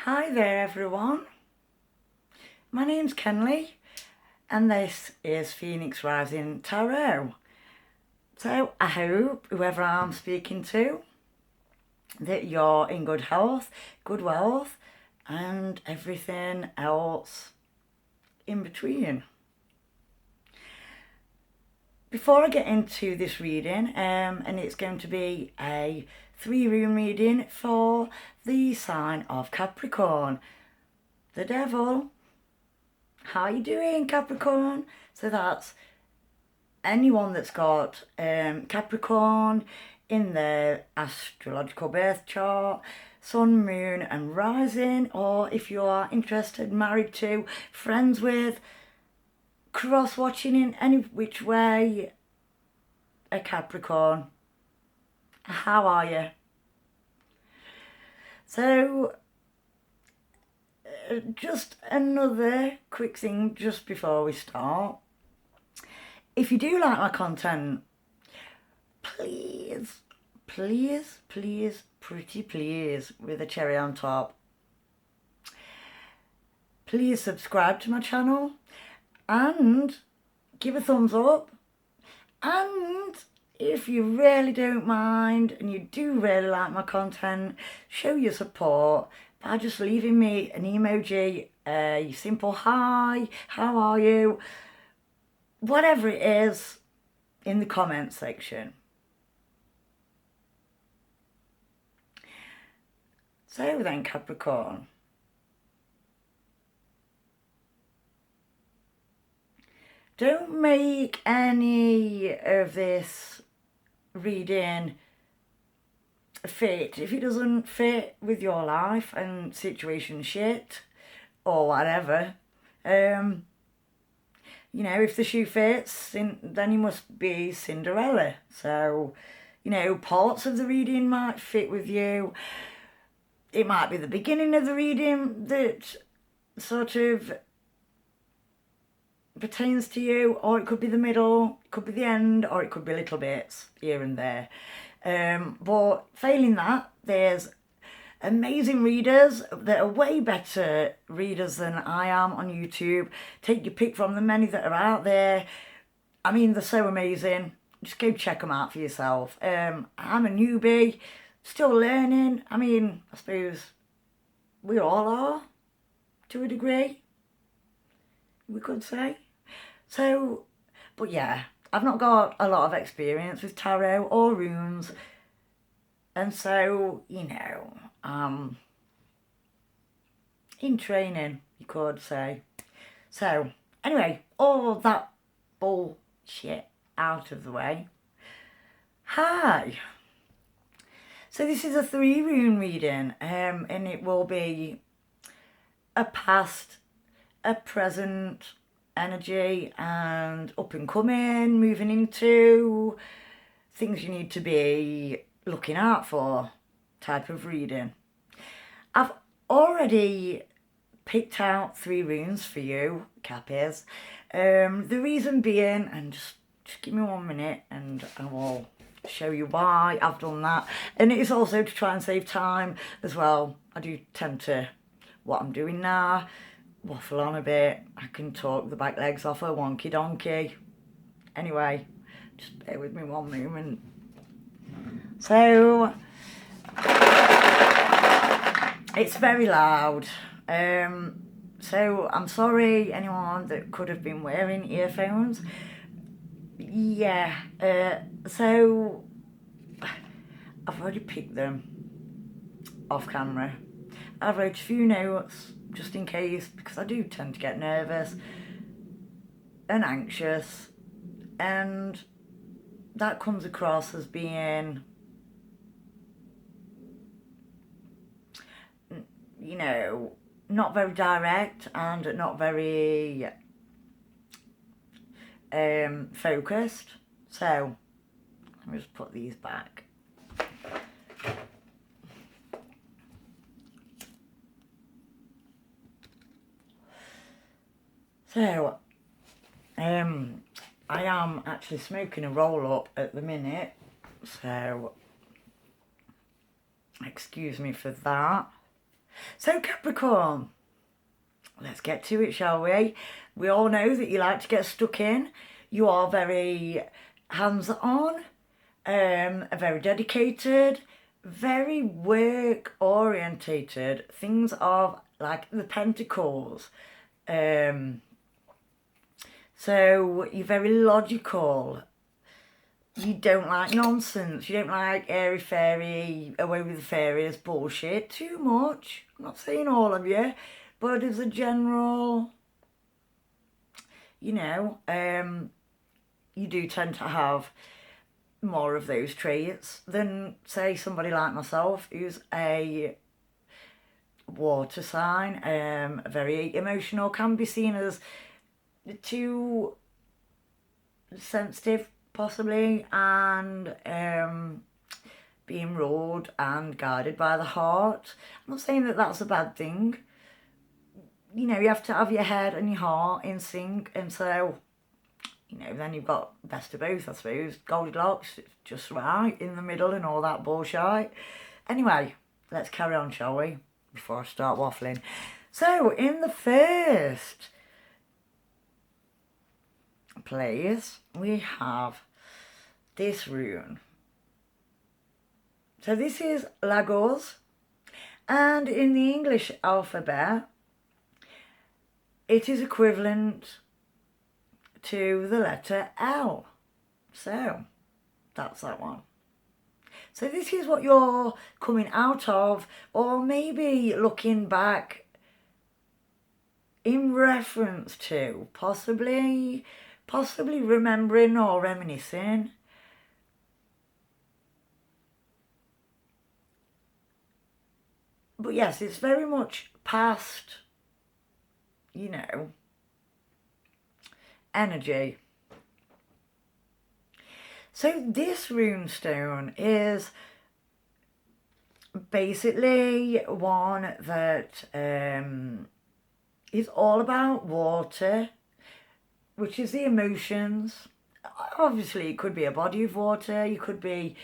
Hi there everyone, my name's Kenley and this is Phoenix Rising Tarot. So I hope whoever I'm speaking to that you're in good health, good wealth and everything else in between. Before I get into this reading, and it's going to be a 3-rune reading for the sign of Capricorn, the devil. How you doing, Capricorn? So that's anyone that's got Capricorn in their astrological birth chart, sun, moon and rising, or if you are interested, married to, friends with, cross-watching in any which way a Capricorn. How are you? So just another quick thing just before we start. If you do like my content, please, pretty please, with a cherry on top, please subscribe to my channel and give a thumbs up. And if you really don't mind and you do really like my content, show your support by just leaving me an emoji, a simple hi, how are you, whatever it is, in the comment section. So then, Capricorn, don't make any of this reading fit if it doesn't fit with your life and situation shit or whatever. You know, if the shoe fits, then you must be Cinderella. So, you know, parts of the reading might fit with you. It might be the beginning of the reading that sort of pertains to you, or it could be the middle, it could be the end, or it could be little bits here and there. But failing that, there's amazing readers that are way better readers than I am on YouTube. Take your pick from the many that are out there. I mean, they're so amazing. Just go check them out for yourself. I'm a newbie, still learning. I mean, I suppose we all are, to a degree, we could say. So, but yeah, I've not got a lot of experience with tarot or runes. And so, you know, in training, you could say. So, anyway, all that bullshit out of the way. Hi. So this is a 3-rune reading, and it will be a past, a present energy, and up and coming, moving into, things you need to be looking out for type of reading. I've already picked out 3 runes for you, Cappies. The reason being, and just give me 1 minute and I will show you why I've done that. And it is also to try and save time as well. I do tend to, what I'm doing now, waffle on a bit. I can talk the back legs off a wonky donkey. Anyway, just bear with me 1 moment. So, it's very loud. So I'm sorry anyone that could have been wearing earphones. Yeah, so I've already picked them off camera. I wrote a few notes just in case, because I do tend to get nervous and anxious, and that comes across as being, you know, not very direct and not very focused. So let me just put these back. So I am actually smoking a roll up at the minute, so excuse me for that. So Capricorn, let's get to it, shall we? We all know that you like to get stuck in. You are very hands-on, very dedicated, very work-orientated. Things of like the Pentacles. So you're very logical. You don't like nonsense. You don't like airy-fairy, away with the fairies bullshit too much. I'm not saying all of you, but as a general, you know, you do tend to have more of those traits than, say, somebody like myself who's a water sign, very emotional, can be seen as too sensitive possibly, and being ruled and guided by the heart. I'm not saying that that's a bad thing. You know, you have to have your head and your heart in sync, and so, you know, then you've got best of both, I suppose. Goldilocks, it's just right in the middle and all that bullshit. Anyway, let's carry on, shall we? Before I start waffling. So, in the first place, we have this rune. So this is Lagos, and in the English alphabet, it is equivalent to the letter L. So, that's that one. So this is what you're coming out of, or maybe looking back in reference to, possibly remembering or reminiscing. But yes, it's very much past, you know, energy. So this runestone is basically one that is all about water, which is the emotions. Obviously, it could be a body of water. You could be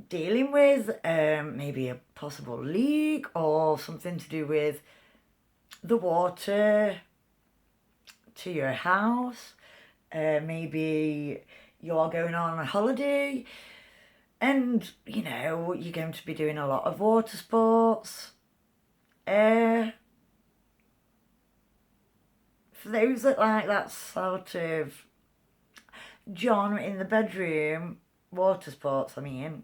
dealing with maybe a possible leak or something to do with the water to your house. Maybe you are going on a holiday and, you know, you're going to be doing a lot of water sports. For those that like that sort of genre in the bedroom, water sports, I mean,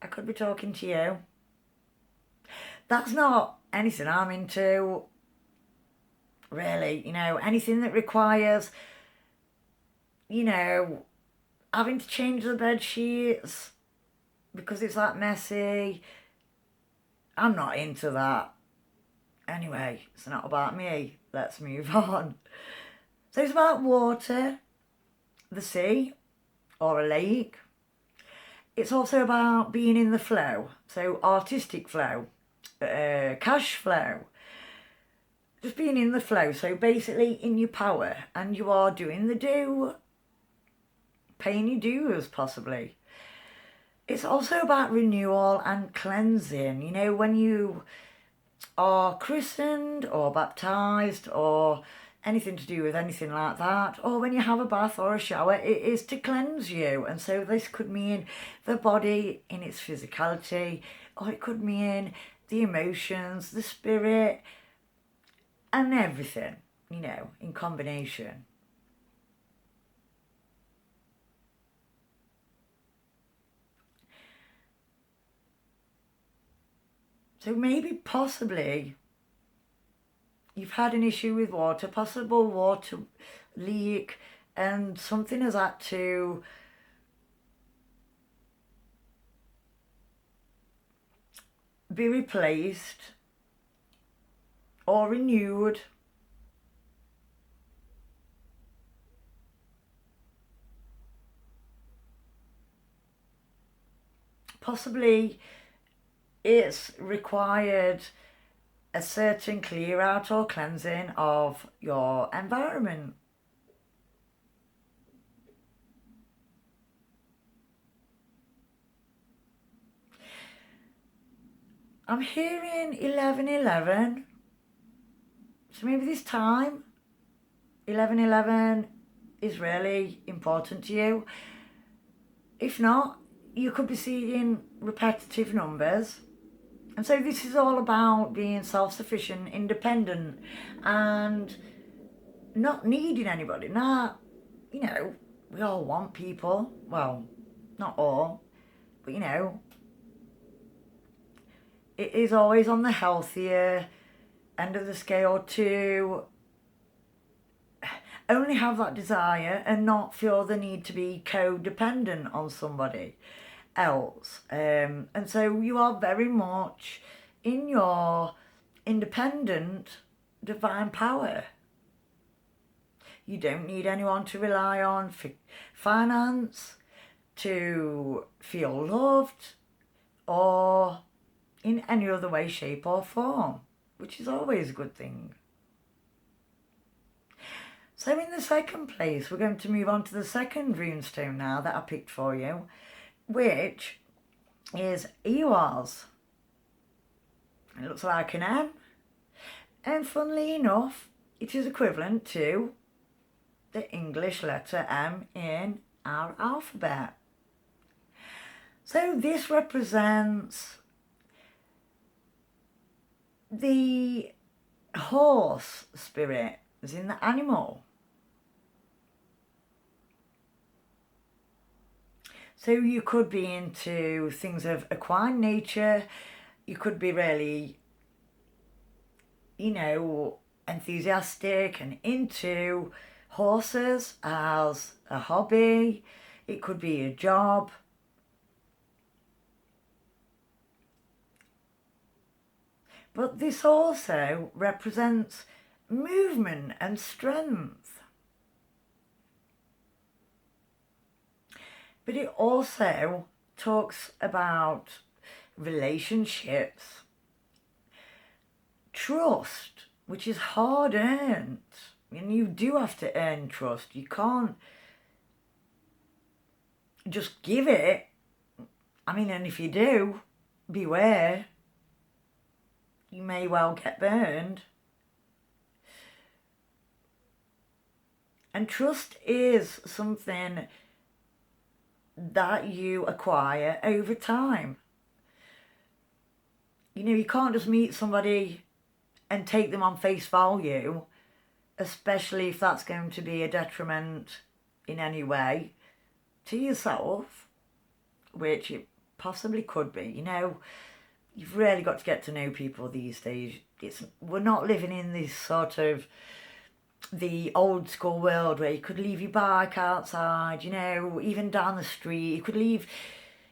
I could be talking to you. That's not anything I'm into, really. You know, anything that requires, you know, having to change the bed sheets because it's that messy, I'm not into that. Anyway, it's not about me. Let's move on. So it's about water, the sea, or a lake. It's also about being in the flow, so artistic flow, cash flow, just being in the flow, so basically in your power, and you are doing the do, paying your dues possibly. It's also about renewal and cleansing, you know, when you are christened or baptised or anything to do with anything like that, or when you have a bath or a shower, it is to cleanse you. And so this could mean the body in its physicality, or it could mean the emotions, the spirit, and everything, you know, in combination. So maybe possibly you've had an issue with water, possible water leak, and something has had to be replaced or renewed. Possibly it's required a certain clear out or cleansing of your environment. I'm hearing 1111. So maybe this time 1111 is really important to you. If not, you could be seeing repetitive numbers. And so this is all about being self-sufficient, independent, and not needing anybody. Now, you know, we all want people. Well, not all, but you know, it is always on the healthier end of the scale to only have that desire and not feel the need to be codependent on somebody else. And so you are very much in your independent divine power. You don't need anyone to rely on for finance, to feel loved, or in any other way, shape or form, which is always a good thing. So in the second place, we're going to move on to the second runestone now that I picked for you, which is Ewas. It looks like an M, and funnily enough, it is equivalent to the English letter M in our alphabet. So this represents the horse spirit, as in the animal. So you could be into things of equine nature. You could be really, you know, enthusiastic and into horses as a hobby. It could be a job. But this also represents movement and strength. But it also talks about relationships, trust, which is hard earned. And you do have to earn trust. You can't just give it. I mean, and if you do, beware. You may well get burned. And trust is something that you acquire over time. You know, you can't just meet somebody and take them on face value, especially if that's going to be a detriment in any way to yourself, which it possibly could be. You know, you've really got to get to know people these days. We're not living in this sort of the old school world where you could leave your bike outside, you know, even down the street. You could leave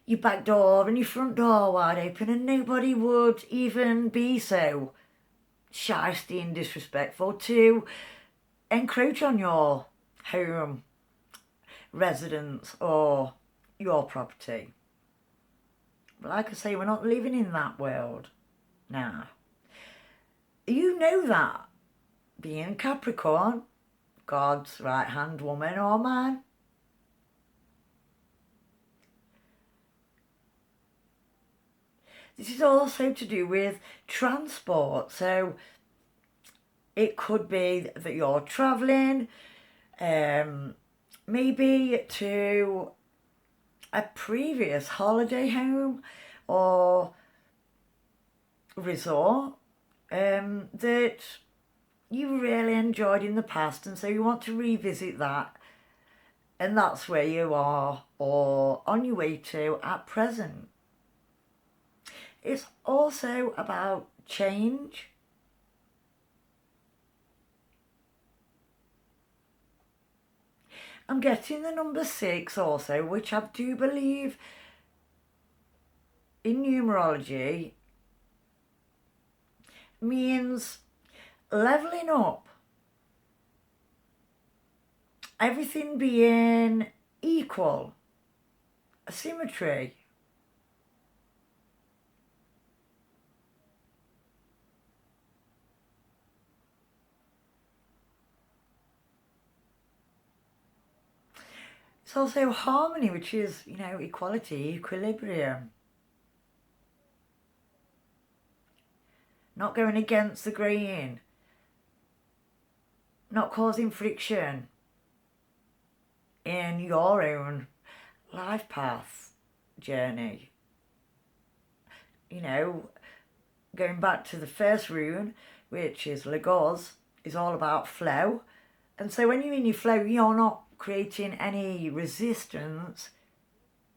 your back door and your front door wide open and nobody would even be so shysty and disrespectful to encroach on your home, residence or your property. But like I say, we're not living in that world now. You know that, being Capricorn, God's right-hand woman or man. This is also to do with transport. So it could be that you're travelling, maybe to a previous holiday home or resort that you really enjoyed in the past, and so you want to revisit that, and that's where you are or on your way to at present. It's also about change. I'm getting the number 6 also, which I do believe in numerology means leveling up, everything being equal, symmetry. It's also harmony, which is, you know, equality, equilibrium. not going against the grain, not causing friction in your own life path journey. You know, going back to the first rune, which is Lagos, is all about flow. And so when you're in your flow, you're not creating any resistance.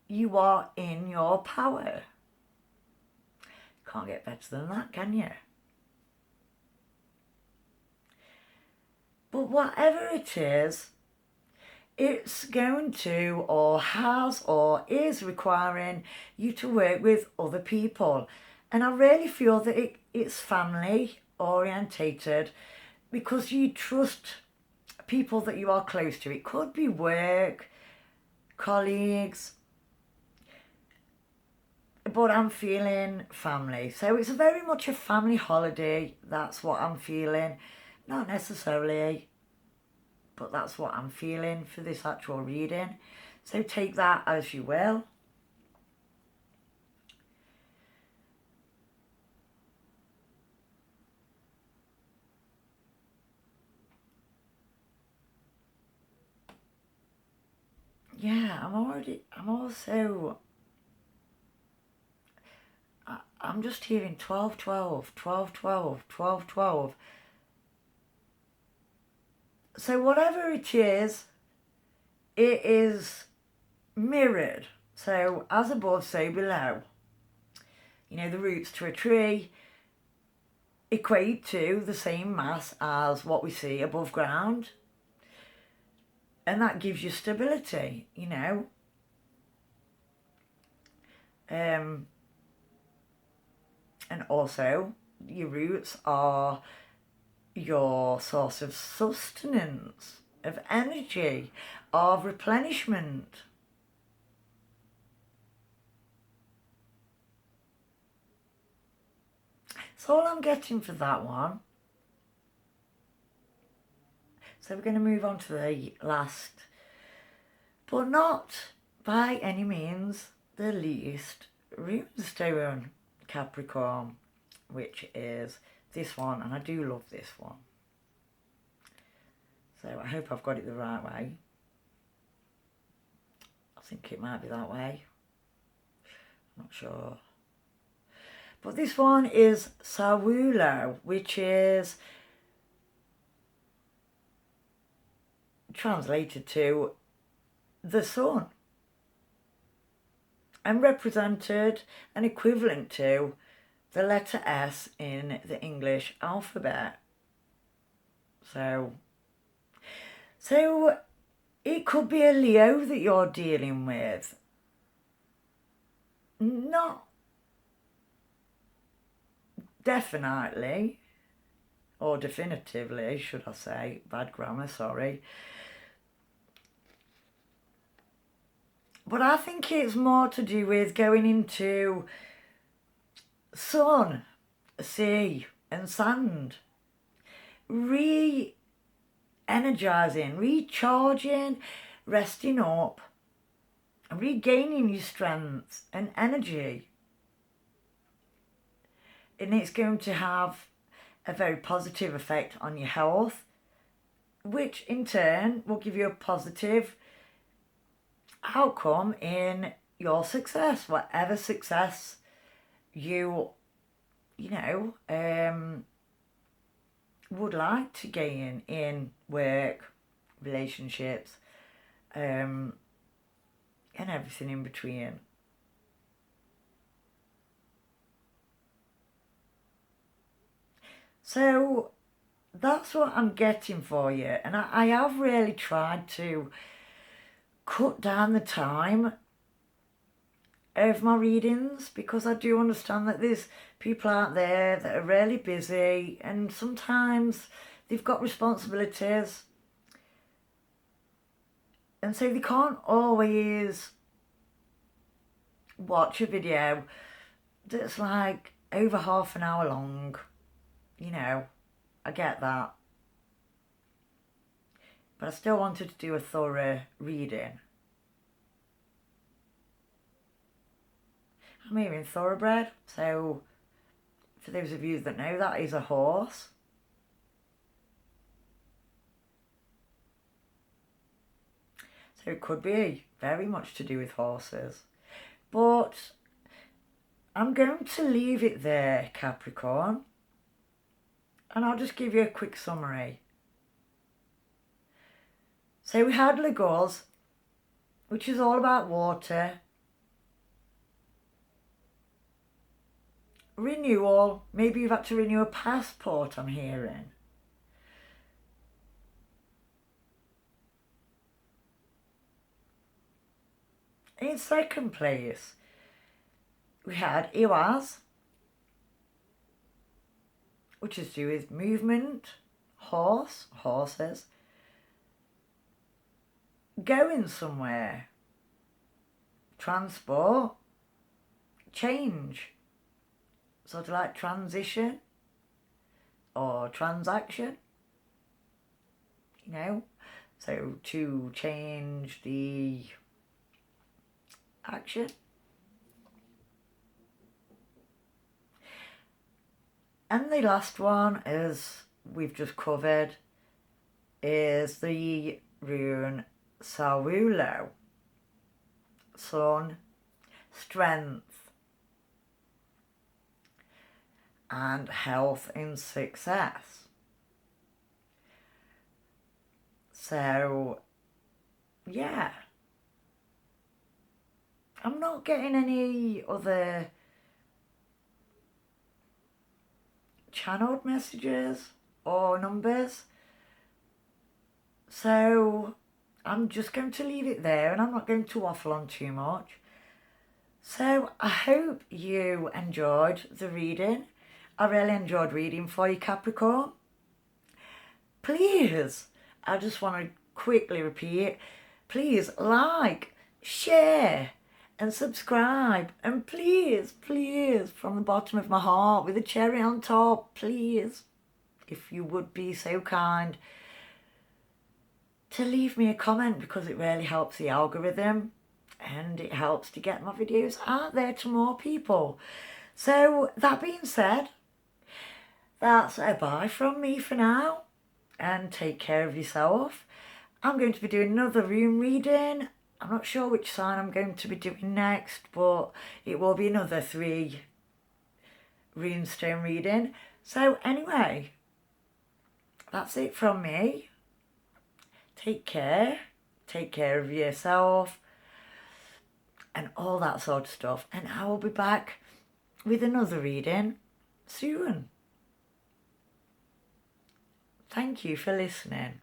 You are in your power. Can't get better than that, can you? But whatever it is, it's going to, or has, or is requiring you to work with other people. And I really feel that it's family orientated, because you trust people that you are close to. It could be work, colleagues, but I'm feeling family. So it's very much a family holiday. That's what I'm feeling. Not necessarily, but that's what I'm feeling for this actual reading. So take that as you will. Yeah, I'm just hearing 12, 12, 12, 12, 12, 12. So whatever it is mirrored. So as above, so below. You know, the roots to a tree equate to the same mass as what we see above ground. And that gives you stability, you know. And also, your roots are your source of sustenance, of energy, of replenishment. That's all I'm getting for that one. So we're going to move on to the last, but not by any means the least, runestone Capricorn, which is this one, and I do love this one. So I hope I've got it the right way. I think it might be that way. I'm not sure. But this one is Sawulo, which is translated to the sun, and represented and equivalent to the letter S in the English alphabet. So it could be a Leo that you're dealing with. Not definitely, or definitively, should I say, bad grammar, sorry. But I think it's more to do with going into sun, sea and sand. Re-energizing, recharging, resting up, regaining your strength and energy. And it's going to have a very positive effect on your health, which in turn will give you a positive outcome in your success, whatever success you would like to gain in work, relationships, and everything in between. So that's what I'm getting for you, and I have really tried to cut down the time of my readings, because I do understand that there's people out there that are really busy, and sometimes they've got responsibilities, and so they can't always watch a video that's like over half an hour long. You know, I get that. But I still wanted to do a thorough reading. I'm hearing thoroughbred, so for those of you that know, that is a horse. So it could be very much to do with horses. But I'm going to leave it there, Capricorn. And I'll just give you a quick summary. So we had Lagos, which is all about water. Renewal. Maybe you've had to renew a passport, I'm hearing. In second place, we had Iwas, which is to do with movement, horses, going somewhere, transport, change, sort of like transition or transaction, you know, so to change the action. And the last one, as we've just covered, is the rune Sawulo. Sun, strength, and health and success. So, yeah. I'm not getting any other channeled messages or numbers. So I'm just going to leave it there, and I'm not going to waffle on too much. So I hope you enjoyed the reading. I really enjoyed reading for you, Capricorn. Please, I just want to quickly repeat, please like, share and subscribe, and please, please, from the bottom of my heart, with a cherry on top, please, if you would be so kind, to leave me a comment, because it really helps the algorithm and it helps to get my videos out there to more people. So that being said, that's a bye from me for now, and take care of yourself. I'm going to be doing another rune reading. I'm not sure which sign I'm going to be doing next, but it will be another 3 runestone reading. So anyway, that's it from me. Take care of yourself, and all that sort of stuff. And I will be back with another reading soon. Thank you for listening.